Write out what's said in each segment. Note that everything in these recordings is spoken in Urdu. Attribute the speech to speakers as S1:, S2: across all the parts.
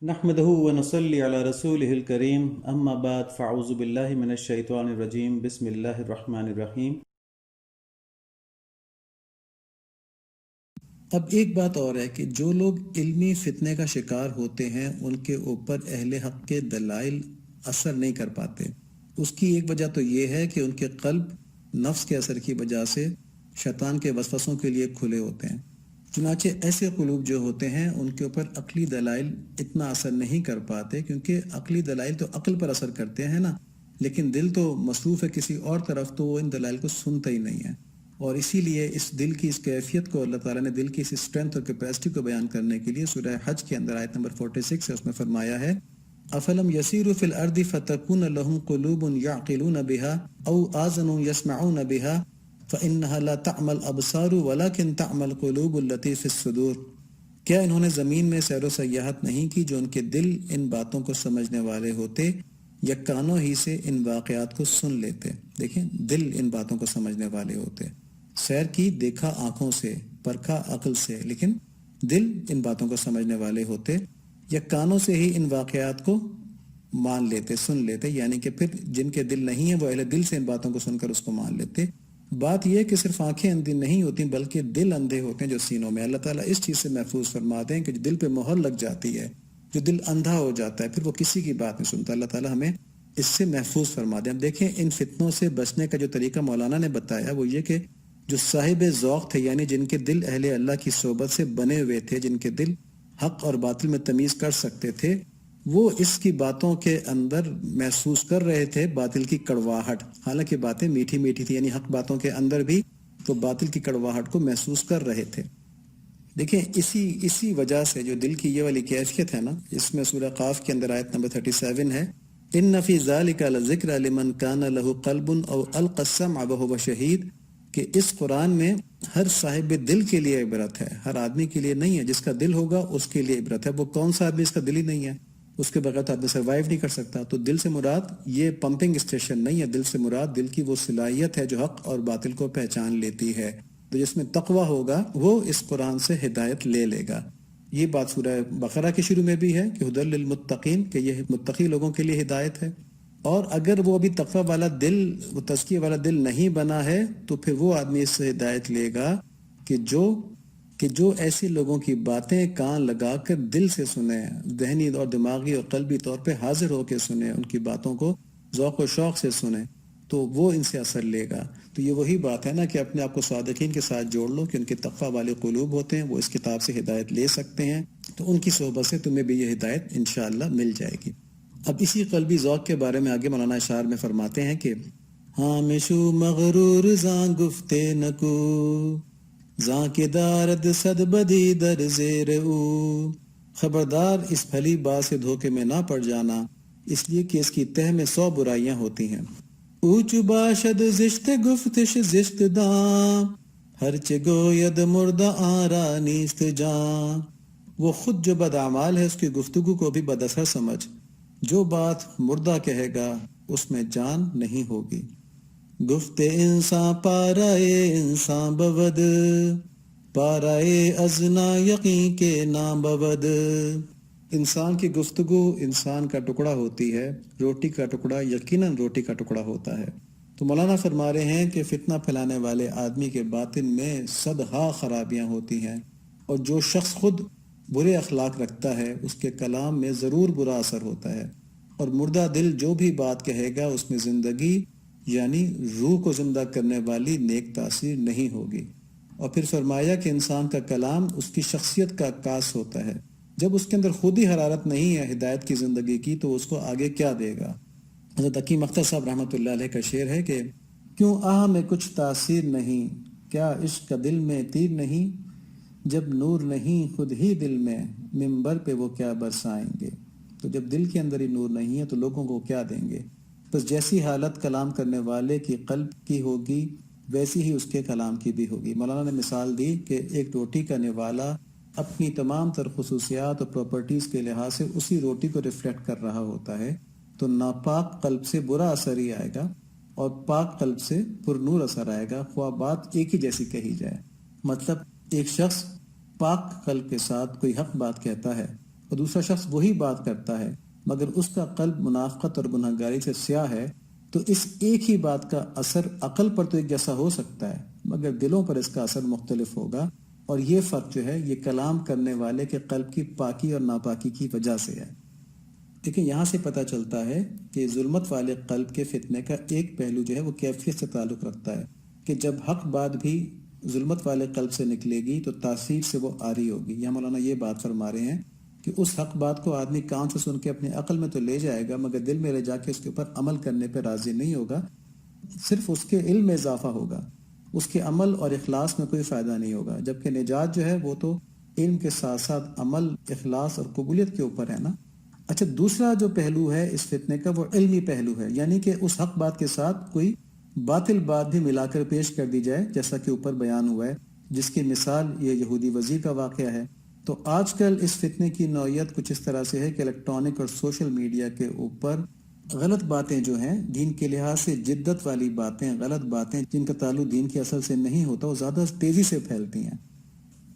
S1: نحمده ونصلي على رسوله الكريم اما بعد فاعوذ بالله من الشيطان الرجيم بسم الله الرحمن الرحیم۔
S2: اب ایک بات اور ہے کہ جو لوگ علمی فتنے کا شکار ہوتے ہیں ان کے اوپر اہل حق کے دلائل اثر نہیں کر پاتے۔ اس کی ایک وجہ تو یہ ہے کہ ان کے قلب نفس کے اثر کی وجہ سے شیطان کے وسوسوں کے لیے کھلے ہوتے ہیں۔ چنانچہ ایسے قلوب جو ہوتے ہیں ان کے اوپر عقلی دلائل اتنا اثر نہیں کر پاتے، کیونکہ عقلی دلائل تو عقل پر اثر کرتے ہیں نا، لیکن دل تو مصروف ہے کسی اور طرف، تو وہ ان دلائل کو سنتا ہی نہیں ہے۔ اور اسی لیے اس دل کی اس کیفیت کو اللہ تعالیٰ نے دل کی اس اسٹرینتھ اور کیپیسٹی کو بیان کرنے کے لیے سورہ حج کے اندر آیت نمبر 46 ہے، اس میں فرمایا ہے افلم یسیروا فی الارض فتکون لهم قلوب یعقلون بها او آذن یسمعون بها فانها لا تعمى الابصار ولكن تعمى القلوب التي في الصدور۔ کیا انہوں نے زمین میں سیر و سیاحت نہیں کی جو ان کے دل ان باتوں کو سمجھنے والے ہوتے یا کانوں ہی سے ان واقعات کو سن لیتے؟ دیکھیں، دل ان باتوں کو سمجھنے والے ہوتے، سیر کی دیکھا آنکھوں سے، پرکھا عقل سے، لیکن دل ان باتوں کو سمجھنے والے ہوتے یا کانوں سے ہی ان واقعات کو مان لیتے، سن لیتے، یعنی کہ پھر جن کے دل نہیں ہیں وہ اہل دل سے ان باتوں کو سن کر اس کو مان لیتے۔ بات یہ ہے کہ صرف آنکھیں اندھی نہیں ہوتی بلکہ دل اندھے ہوتے ہیں جو سینوں میں۔ اللہ تعالیٰ اس چیز سے محفوظ فرماتے ہیں کہ جو دل پہ مہر لگ جاتی ہے، جو دل اندھا ہو جاتا ہے، پھر وہ کسی کی بات نہیں سنتا۔ اللہ تعالیٰ ہمیں اس سے محفوظ فرما دیں۔ اب دیکھیں، ان فتنوں سے بچنے کا جو طریقہ مولانا نے بتایا وہ یہ کہ جو صاحب ذوق تھے، یعنی جن کے دل اہل اللہ کی صحبت سے بنے ہوئے تھے، جن کے دل حق اور باطل میں تمیز کر سکتے تھے، وہ اس کی باتوں کے اندر محسوس کر رہے تھے باطل کی کڑواہٹ، حالانکہ باتیں میٹھی میٹھی تھی، یعنی حق باتوں کے اندر بھی تو باطل کی کڑواہٹ کو محسوس کر رہے تھے۔ دیکھیں، اسی وجہ سے جو دل کی یہ والی کیفیت ہے نا، اس میں سورہ قاف کے اندر آیت نمبر 37 ہے، ان فی ذالک لذکر لمن کان لہ قلب او القی السمع وہو شہید، کہ اس قرآن میں ہر صاحب دل کے لیے عبرت ہے، ہر آدمی کے لیے نہیں ہے۔ جس کا دل ہوگا اس کے لیے عبرت ہے۔ وہ کون سا آدمی اس کا دل ہی نہیں ہے؟ اس کے بغیر تو آدمی سروائیو نہیں کر سکتا۔ تو دل سے مراد یہ پمپنگ اسٹیشن نہیں ہے، دل سے مراد دل کی وہ صلاحیت ہے جو حق اور باطل کو پہچان لیتی ہے۔ تو جس میں تقوی ہوگا وہ اس قرآن سے ہدایت لے لے گا۔ یہ بات سورہ بقرہ کے شروع میں بھی ہے کہ ہدی للمتقین، کہ یہ متقی لوگوں کے لیے ہدایت ہے۔ اور اگر وہ ابھی تقوی والا دل، وہ تزکیہ والا دل نہیں بنا ہے تو پھر وہ آدمی اس سے ہدایت لے گا کہ جو ایسی لوگوں کی باتیں کان لگا کر دل سے سنیں، ذہنی اور دماغی اور قلبی طور پہ حاضر ہو کے سنیں، ان کی باتوں کو ذوق و شوق سے سنیں، تو وہ ان سے اثر لے گا۔ تو یہ وہی بات ہے نا کہ اپنے آپ کو صادقین کے ساتھ جوڑ لو کہ ان کے تقوی والے قلوب ہوتے ہیں، وہ اس کتاب سے ہدایت لے سکتے ہیں، تو ان کی صحبت سے تمہیں بھی یہ ہدایت انشاءاللہ مل جائے گی۔ اب اسی قلبی ذوق کے بارے میں آگے مولانا اشعار میں فرماتے ہیں کہ ہامشو مغرور زاں گفتے نکو، زاں کے دارد صد بدی در زیر او، خبردار اس پھلی بات سے دھوکے میں نہ پڑ جانا، اس لیے کہ اس کی تہ میں 100 برائیاں ہوتی ہیں۔ اوچ باشد زشت گفتش زشت داں، ہرچ گوید مردہ آرا نیست جاں، وہ خود جو بد اعمال ہے اس کی گفتگو کو بھی بد اثر سمجھ، جو بات مردہ کہے گا اس میں جان نہیں ہوگی۔ گفت انسان پارائے انسان بود، پارائے ازنا یقین کے نام بود۔ انسان کی گفتگو انسان کا ٹکڑا ہوتی ہے، روٹی کا ٹکڑا یقیناً روٹی کا ٹکڑا ہوتا ہے۔ تو مولانا فرما رہے ہیں کہ فتنہ پھیلانے والے آدمی کے باطن میں صدہا خرابیاں ہوتی ہیں، اور جو شخص خود برے اخلاق رکھتا ہے اس کے کلام میں ضرور برا اثر ہوتا ہے، اور مردہ دل جو بھی بات کہے گا اس میں زندگی یعنی روح کو زندہ کرنے والی نیک تاثیر نہیں ہوگی۔ اور پھر فرمایا کہ انسان کا کلام اس کی شخصیت کا عکاس ہوتا ہے۔ جب اس کے اندر خود ہی حرارت نہیں ہے ہدایت کی زندگی کی تو اس کو آگے کیا دے گا؟ حضرت حکیم اختر صاحب رحمۃ اللہ علیہ کا شعر ہے کہ کیوں آہ میں کچھ تاثیر نہیں، کیا عشق کا دل میں تیر نہیں، جب نور نہیں خود ہی دل میں، منبر پہ وہ کیا برسائیں گے۔ تو جب دل کے اندر ہی نور نہیں ہے تو لوگوں کو کیا دیں گے؟ بس جیسی حالت کلام کرنے والے کی قلب کی ہوگی ویسی ہی اس کے کلام کی بھی ہوگی۔ مولانا نے مثال دی کہ ایک روٹی کا نوالا اپنی تمام تر خصوصیات اور پراپرٹیز کے لحاظ سے اسی روٹی کو ریفلیکٹ کر رہا ہوتا ہے، تو ناپاک قلب سے برا اثر ہی آئے گا اور پاک قلب سے پر نور اثر آئے گا، خواہ بات ایک ہی جیسی کہی جائے۔ مطلب ایک شخص پاک قلب کے ساتھ کوئی حق بات کہتا ہے اور دوسرا شخص وہی بات کرتا ہے مگر اس کا قلب منافقت اور گناہگاری سے سیاہ ہے، تو اس ایک ہی بات کا اثر عقل پر تو ایک جیسا ہو سکتا ہے مگر دلوں پر اس کا اثر مختلف ہوگا، اور یہ فرق جو ہے یہ کلام کرنے والے کے قلب کی پاکی اور ناپاکی کی وجہ سے ہے۔ لیکن یہاں سے پتہ چلتا ہے کہ ظلمت والے قلب کے فتنے کا ایک پہلو جو ہے وہ کیفیت سے تعلق رکھتا ہے، کہ جب حق بات بھی ظلمت والے قلب سے نکلے گی تو تاثیر سے وہ عاری ہوگی۔ یہاں مولانا یہ بات فرما رہے ہیں کہ اس حق بات کو آدمی کان سے سن کے اپنے عقل میں تو لے جائے گا مگر دل میں لے جا کے اس کے اوپر عمل کرنے پہ راضی نہیں ہوگا، صرف اس کے علم میں اضافہ ہوگا، اس کے عمل اور اخلاص میں کوئی فائدہ نہیں ہوگا، جبکہ نجات جو ہے وہ تو علم کے ساتھ ساتھ عمل، اخلاص اور قبولیت کے اوپر ہے نا۔ اچھا، دوسرا جو پہلو ہے اس فتنے کا وہ علمی پہلو ہے، یعنی کہ اس حق بات کے ساتھ کوئی باطل بات بھی ملا کر پیش کر دی جائے، جیسا کہ اوپر بیان ہوا ہے، جس کی مثال یہ یہودی وزیر کا واقعہ ہے۔ تو آج کل اس فتنے کی نوعیت کچھ اس طرح سے ہے کہ الیکٹرانک اور سوشل میڈیا کے اوپر غلط باتیں جو ہیں، دین کے لحاظ سے جدت والی باتیں، غلط باتیں جن کا تعلق دین کی اصل سے نہیں ہوتا، وہ زیادہ تیزی سے پھیلتی ہیں۔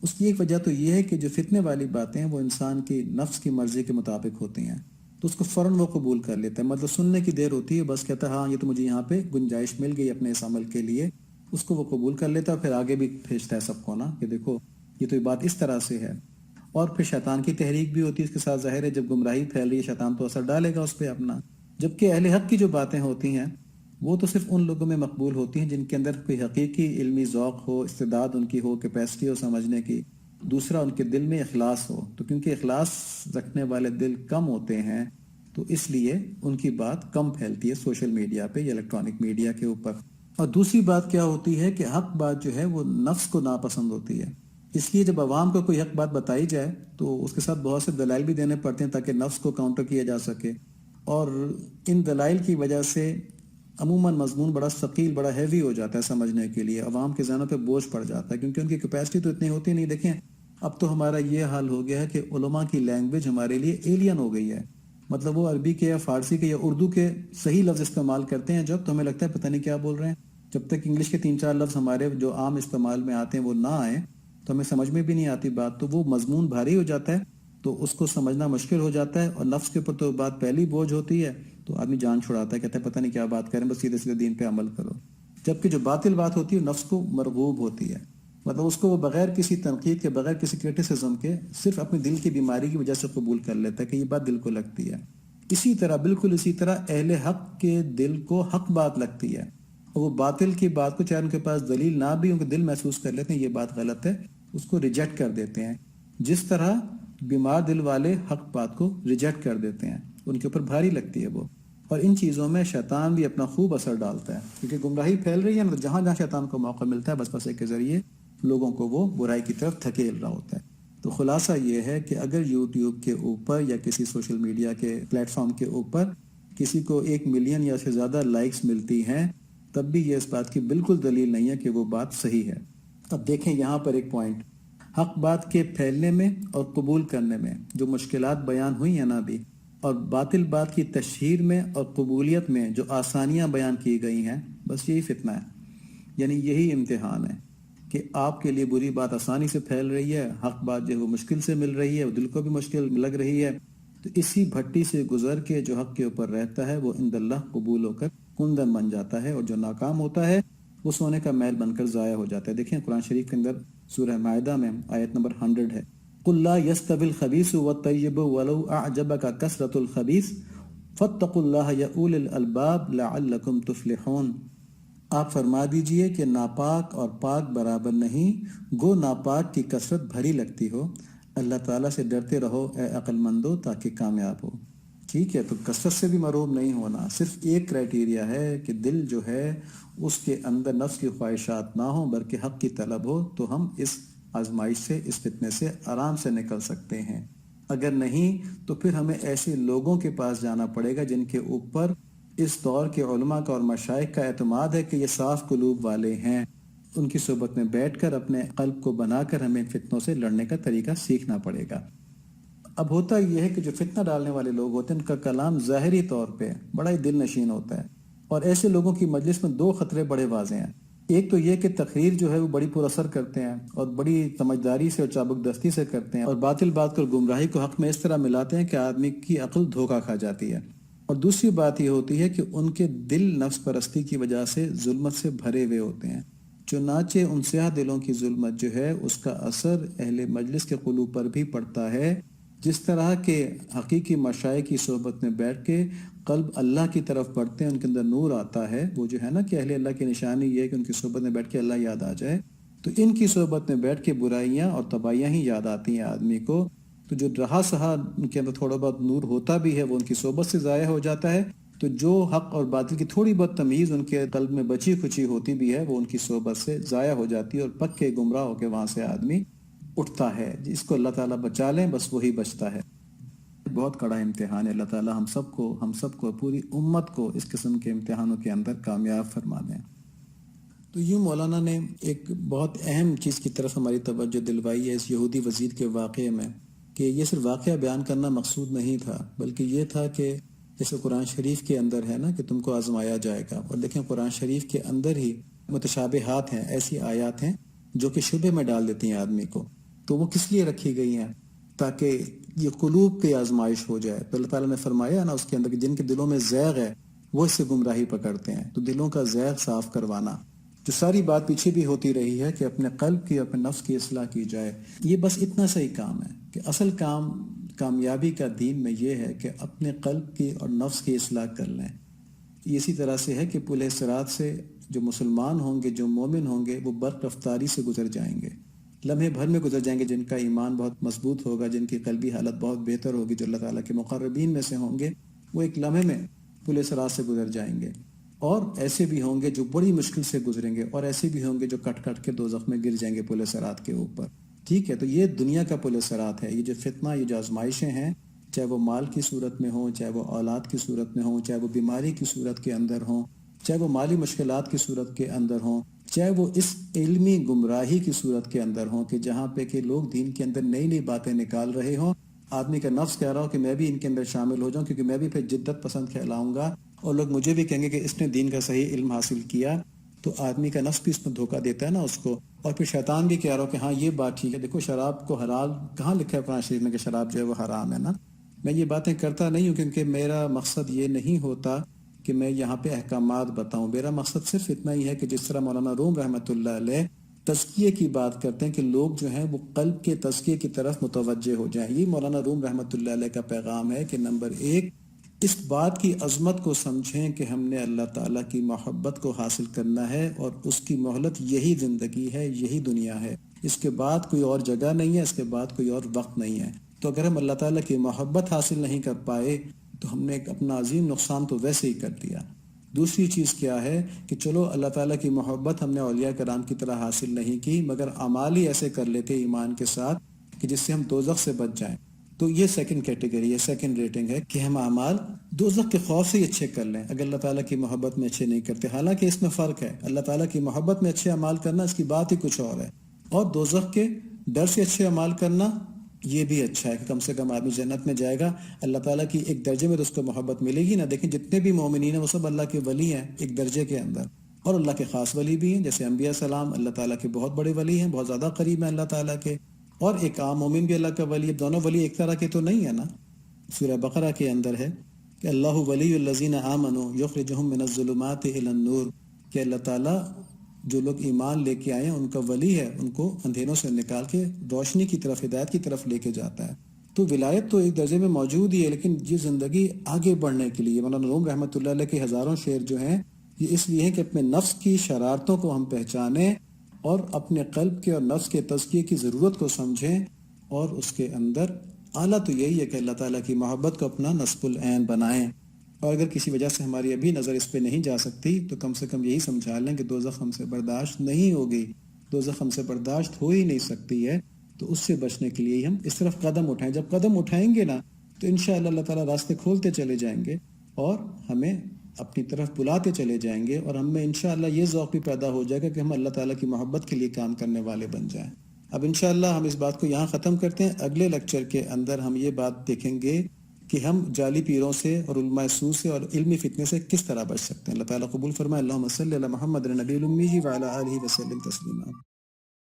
S2: اس کی ایک وجہ تو یہ ہے کہ جو فتنے والی باتیں وہ انسان کی نفس کی مرضی کے مطابق ہوتی ہیں، تو اس کو فوراً وہ قبول کر لیتا ہے، مطلب سننے کی دیر ہوتی ہے، بس کہتا ہے ہاں یہ تو مجھے یہاں پہ گنجائش مل گئی اپنے اس عمل کے لیے، اس کو وہ قبول کر لیتا ہے، پھر آگے بھی بھیجتا ہے سب کو نا کہ دیکھو یہ تو یہ بات اس طرح سے ہے۔ اور پھر شیطان کی تحریک بھی ہوتی ہے اس کے ساتھ، ظاہر ہے جب گمراہی پھیل رہی ہے شیطان تو اثر ڈالے گا اس پہ اپنا۔ جبکہ اہل حق کی جو باتیں ہوتی ہیں وہ تو صرف ان لوگوں میں مقبول ہوتی ہیں جن کے اندر کوئی حقیقی علمی ذوق ہو، استعداد ان کی ہو، کیپیسٹی ہو سمجھنے کی، دوسرا ان کے دل میں اخلاص ہو۔ تو کیونکہ اخلاص رکھنے والے دل کم ہوتے ہیں تو اس لیے ان کی بات کم پھیلتی ہے سوشل میڈیا پہ یا الیکٹرانک میڈیا کے اوپر۔ اور دوسری بات کیا ہوتی ہے کہ حق بات جو ہے وہ نفس کو ناپسند ہوتی ہے، اس لیے جب عوام کو کوئی حق بات بتائی جائے تو اس کے ساتھ بہت سے دلائل بھی دینے پڑتے ہیں تاکہ نفس کو کاؤنٹر کیا جا سکے، اور ان دلائل کی وجہ سے عموماً مضمون بڑا ثقیل، بڑا ہیوی ہو جاتا ہے سمجھنے کے لیے، عوام کے ذہنوں پہ بوجھ پڑ جاتا ہے کیونکہ ان کی کیپیسٹی تو اتنی ہوتی نہیں۔ دیکھیں اب تو ہمارا یہ حال ہو گیا ہے کہ علماء کی لینگویج ہمارے لیے ایلین ہو گئی ہے، مطلب وہ عربی کے یا فارسی کے یا اردو کے صحیح لفظ استعمال کرتے ہیں جب تو ہمیں لگتا ہے پتہ نہیں کیا بول رہے ہیں، جب تک انگلش کے 3-4 لفظ ہمارے جو عام استعمال میں آتے ہیں وہ نہ آئیں تو ہمیں سمجھ میں بھی نہیں آتی بات، تو وہ مضمون بھاری ہو جاتا ہے تو اس کو سمجھنا مشکل ہو جاتا ہے، اور نفس کے اوپر تو بات پہلی بوجھ ہوتی ہے تو آدمی جان چھڑاتا ہے، کہتا ہے پتہ نہیں کیا بات کریں، بس سیدھے سیدھے دین پہ عمل کرو۔ جبکہ جو باطل بات ہوتی ہے نفس کو مرغوب ہوتی ہے، مطلب اس کو وہ بغیر کسی تنقید کے، بغیر کسی کرٹیسزم کے، صرف اپنی دل کی بیماری کی وجہ سے قبول کر لیتا ہے کہ یہ بات دل کو لگتی ہے۔ اسی طرح بالکل اسی طرح اہل حق کے دل کو حق بات لگتی ہے، اور وہ باطل کی بات کو چاہے ان کے پاس دلیل نہ بھی، ان کے دل محسوس کر لیتے ہیں یہ بات غلط ہے، اس کو ریجیکٹ کر دیتے ہیں، جس طرح بیمار دل والے حق بات کو ریجیکٹ کر دیتے ہیں، ان کے اوپر بھاری لگتی ہے وہ۔ اور ان چیزوں میں شیطان بھی اپنا خوب اثر ڈالتا ہے کیونکہ گمراہی پھیل رہی ہے نا، جہاں جہاں شیطان کو موقع ملتا ہے وسوسے کے ذریعے لوگوں کو وہ برائی کی طرف دھکیل رہا ہوتا ہے۔ تو خلاصہ یہ ہے کہ اگر یوٹیوب کے اوپر یا کسی سوشل میڈیا کے پلیٹ فارم کے اوپر کسی کو 1 ملین یا اس سے زیادہ لائکس ملتی ہیں تب بھی یہ اس بات کی بالکل دلیل نہیں ہے کہ وہ بات صحیح ہے۔ اب دیکھیں یہاں پر ایک پوائنٹ، حق بات کے پھیلنے میں اور قبول کرنے میں جو مشکلات بیان ہوئی ہیں نا ابھی، اور باطل بات کی تشہیر میں اور قبولیت میں جو آسانیاں بیان کی گئی ہیں، بس یہی فتنہ ہے، یعنی یہی امتحان ہے کہ آپ کے لیے بری بات آسانی سے پھیل رہی ہے، حق بات جو ہے وہ مشکل سے مل رہی ہے، وہ دل کو بھی مشکل لگ رہی ہے، تو اسی بھٹی سے گزر کے جو حق کے اوپر رہتا ہے وہ عند اللہ قبول ہو کر کندن بن جاتا ہے، اور جو ناکام ہوتا ہے وہ سونے کا محل بن کر ضائع ہو جاتا ہے۔ دیکھیں قرآن شریف کے اندر سورہ مائدہ میں آیت نمبر 100 ہے، قُلْ لَا يَسْتَوِي الْخَبِيثُ وَالطَّيِّبُ وَلَوْ أَعْجَبَكَ كَثْرَةُ الْخَبِيثِ فَاتَّقُوا اللَّهَ يَا أُولِي الْأَلْبَابِ لَعَلَّكُمْ تُفْلِحُونَ۔ آپ فرما دیجئے کہ ناپاک اور پاک برابر نہیں، گو ناپاک کی کثرت بھری لگتی ہو، اللہ تعالیٰ سے ڈرتے رہو اے عقل مندو تاکہ کامیاب ہو۔ ٹھیک ہے، تو کثرت سے بھی محروم نہیں ہونا، صرف ایک کرائٹیریا ہے کہ دل جو ہے اس کے اندر نفس کی خواہشات نہ ہوں بلکہ حق کی طلب ہو، تو ہم اس آزمائش سے، اس فتنے سے آرام سے نکل سکتے ہیں۔ اگر نہیں تو پھر ہمیں ایسے لوگوں کے پاس جانا پڑے گا جن کے اوپر اس دور کے علماء کا اور مشائخ کا اعتماد ہے کہ یہ صاف قلوب والے ہیں، ان کی صحبت میں بیٹھ کر اپنے قلب کو بنا کر ہمیں فتنوں سے لڑنے کا طریقہ سیکھنا پڑے گا۔ اب ہوتا یہ ہے کہ جو فتنہ ڈالنے والے لوگ ہوتے ہیں ان کا کلام ظاہری طور پہ بڑا ہی دل نشین ہوتا ہے، اور ایسے لوگوں کی مجلس میں 2 خطرے بڑے واضح ہیں۔ ایک تو یہ کہ تقریر جو ہے وہ بڑی پر اثر کرتے ہیں اور بڑی سمجھداری سے اور چابک دستی سے کرتے ہیں، اور باطل بات کو اور گمراہی کو حق میں اس طرح ملاتے ہیں کہ آدمی کی عقل دھوکہ کھا جاتی ہے۔ اور دوسری بات یہ ہوتی ہے کہ ان کے دل نفس پرستی کی وجہ سے ظلمت سے بھرے ہوئے ہوتے ہیں، چنانچہ ان سیاہ دلوں کی ظلمت جو ہے اس کا اثر اہل مجلس کے قلوب پر بھی پڑتا ہے، جس طرح کہ حقیقی مشائخ کی صحبت میں بیٹھ کے قلب اللہ کی طرف بڑھتے ہیں، ان کے اندر نور آتا ہے۔ وہ جو ہے نا کہ اہل اللہ کی نشانی یہ ہے کہ ان کی صحبت میں بیٹھ کے اللہ یاد آ جائے، تو ان کی صحبت میں بیٹھ کے برائیاں اور تباہیاں ہی یاد آتی ہیں آدمی کو۔ تو جو رہا سہا ان کے اندر تھوڑا بہت نور ہوتا بھی ہے وہ ان کی صحبت سے ضائع ہو جاتا ہے، تو جو حق اور باطل کی تھوڑی بہت تمیز ان کے قلب میں بچی کھچی ہوتی بھی ہے وہ ان کی صحبت سے ضائع ہو جاتی ہے، اور پکے گمراہ ہو کے وہاں سے آدمی اٹھتا ہے۔ جس کو اللہ تعالیٰ بچا لیں بس وہی بچتا ہے۔ بہت کڑا امتحان ہے، اللہ تعالیٰ ہم سب کو پوری امت کو اس قسم کے امتحانوں کے اندر کامیاب فرما دیں۔ تو یوں مولانا نے ایک بہت اہم چیز کی طرف ہماری توجہ دلوائی ہے اس یہودی وزیر کے واقعے میں، کہ یہ صرف واقعہ بیان کرنا مقصود نہیں تھا، بلکہ یہ تھا کہ جیسے قرآن شریف کے اندر ہے نا کہ تم کو آزمایا جائے گا، اور دیکھیں قرآن شریف کے اندر ہی متشابہات ہیں، ایسی آیات ہیں جو کہ شبہ میں ڈال دیتی ہیں آدمی کو، تو وہ کس لیے رکھی گئی ہیں؟ تاکہ یہ قلوب کی آزمائش ہو جائے۔ تو اللہ تعالیٰ نے فرمایا نا اس کے اندر کہ جن کے دلوں میں زیغ ہے وہ اس سے گمراہی پکڑتے ہیں، تو دلوں کا زیغ صاف کروانا، جو ساری بات پیچھے بھی ہوتی رہی ہے کہ اپنے قلب کی اپنے نفس کی اصلاح کی جائے، یہ بس اتنا سا ہی کام ہے کہ اصل کام کامیابی کا دین میں یہ ہے کہ اپنے قلب کی اور نفس کی اصلاح کر لیں۔ اسی طرح سے ہے کہ پل صراط سے جو مسلمان ہوں گے، جو مومن ہوں گے، وہ برق رفتاری سے گزر جائیں گے، لمحے بھر میں گزر جائیں گے۔ جن کا ایمان بہت مضبوط ہوگا، جن کی قلبی حالت بہت بہتر ہوگی، جو اللہ تعالیٰ کے مقربین میں سے ہوں گے، وہ ایک لمحے میں پل صراط سے گزر جائیں گے۔ اور ایسے بھی ہوں گے جو بڑی مشکل سے گزریں گے، اور ایسے بھی ہوں گے جو کٹ کٹ کے دوزخ میں گر جائیں گے پل صراط کے اوپر۔ ٹھیک ہے، تو یہ دنیا کا پل صراط ہے۔ یہ جو فتنہ، یہ جو آزمائشیں ہیں، چاہے وہ مال کی صورت میں ہوں، چاہے وہ اولاد کی صورت میں ہوں، چاہے وہ بیماری کی صورت کے اندر ہوں، چاہے وہ مالی مشکلات کی صورت کے اندر ہوں، چاہے وہ اس علمی گمراہی کی صورت کے اندر ہوں کہ جہاں پہ کہ لوگ دین کے اندر نئی نئی باتیں نکال رہے ہوں، آدمی کا نفس کہہ رہا ہو کہ میں بھی ان کے اندر شامل ہو جاؤں کیونکہ میں بھی پھر جدت پسند کہلاؤں گا، اور لوگ مجھے بھی کہیں گے کہ اس نے دین کا صحیح علم حاصل کیا، تو آدمی کا نفس بھی اس میں دھوکہ دیتا ہے نا اس کو، اور پھر شیطان بھی کہہ رہا ہو کہ ہاں یہ بات ٹھیک ہے، دیکھو شراب کو حلال کہاں لکھا ہے قرآن شریف میں کہ شراب جو ہے وہ حرام ہے نا۔ میں یہ باتیں کرتا نہیں ہوں کیونکہ میرا مقصد یہ نہیں ہوتا کہ میں یہاں پہ احکامات بتاؤں، میرا مقصد صرف اتنا ہی ہے کہ جس طرح مولانا روم رحمۃ اللہ علیہ تزکیے کی بات کرتے ہیں کہ لوگ جو ہیں وہ قلب کے تزکیے کی طرف متوجہ ہو جائیں، یہ مولانا روم رحمۃ اللہ علیہ کا پیغام ہے کہ نمبر ایک، اس بات کی عظمت کو سمجھیں کہ ہم نے اللہ تعالیٰ کی محبت کو حاصل کرنا ہے، اور اس کی مہلت یہی زندگی ہے، یہی دنیا ہے، اس کے بعد کوئی اور جگہ نہیں ہے، اس کے بعد کوئی اور وقت نہیں ہے۔ تو اگر ہم اللہ تعالیٰ کی محبت حاصل نہیں کر پائے تو ہم نے ایک اپنا عظیم نقصان تو ویسے ہی کر دیا۔ دوسری چیز کیا ہے کہ چلو اللہ تعالیٰ کی محبت ہم نے اولیاء کرام کی طرح حاصل نہیں کی، مگر اعمال ہی ایسے کر لیتے ایمان کے ساتھ کہ جس سے ہم دوزخ سے بچ جائیں، تو یہ سیکنڈ کیٹیگری ہے، سیکنڈ ریٹنگ ہے کہ ہم اعمال دوزخ کے خوف سے ہی اچھے کر لیں اگر اللہ تعالیٰ کی محبت میں اچھے نہیں کرتے۔ حالانکہ اس میں فرق ہے، اللہ تعالیٰ کی محبت میں اچھے اعمال کرنا اس کی بات ہی کچھ اور ہے، اور دوزخ کے ڈر سے اچھے اعمال کرنا یہ بھی اچھا ہے کہ کم سے کم آدمی جنت میں جائے گا، اللہ تعالیٰ کی ایک درجے میں تو اس کو محبت ملے گی نا۔ دیکھیں جتنے بھی مومنین ہیں وہ سب اللہ کے ولی ہیں ایک درجے کے اندر، اور اللہ کے خاص ولی بھی ہیں، جیسے انبیاء سلام اللہ تعالیٰ کے بہت بڑے ولی ہیں، بہت زیادہ قریب ہیں اللہ تعالیٰ کے، اور ایک عام مومن بھی اللہ کا ولی ہے۔ دونوں ولی ایک طرح کے تو نہیں ہے نا۔ سورہ بقرہ کے اندر ہے کہ اللہ ولی الذین آمنوا یخرجہم من الظلمات الی النور، کہ اللہ تعالیٰ جو لوگ ایمان لے کے آئے ہیں ان کا ولی ہے، ان کو اندھیروں سے نکال کے روشنی کی طرف، ہدایت کی طرف لے کے جاتا ہے۔ تو ولایت تو ایک درجے میں موجود ہی ہے، لیکن یہ زندگی آگے بڑھنے کے لیے مولانا روم رحمۃ اللہ علیہ کے ہزاروں شعر جو ہیں یہ اس لیے ہیں کہ اپنے نفس کی شرارتوں کو ہم پہچانیں، اور اپنے قلب کے اور نفس کے تزکیے کی ضرورت کو سمجھیں، اور اس کے اندر اعلیٰ تو یہی ہے کہ اللہ تعالیٰ کی محبت کو اپنا نصب العین بنائیں، اور اگر کسی وجہ سے ہماری ابھی نظر اس پہ نہیں جا سکتی تو کم سے کم یہی سمجھا لیں کہ دوزخ ہم سے برداشت نہیں ہوگی، دوزخ ہم سے برداشت ہو ہی نہیں سکتی ہے، تو اس سے بچنے کے لیے ہم اس طرف قدم اٹھائیں۔ جب قدم اٹھائیں گے نا تو انشاءاللہ اللہ تعالیٰ راستے کھولتے چلے جائیں گے اور ہمیں اپنی طرف بلاتے چلے جائیں گے، اور ہم میں انشاءاللہ یہ ذوق بھی پیدا ہو جائے گا کہ ہم اللہ تعالیٰ کی محبت کے لیے کام کرنے والے بن جائیں۔ اب انشاءاللہ ہم اس بات کو یہاں ختم کرتے ہیں۔ اگلے لیکچر کے اندر ہم یہ بات دیکھیں گے کہ ہم جعلی پیروں سے اور علماء سو سے اور علمی فتنے سے کس طرح بچ سکتے ہیں۔ اللہ تعالیٰ قبول فرمائے۔ اللہم صلی علی محمد نبی الامی وعلی آلہ وسلم تسلیما۔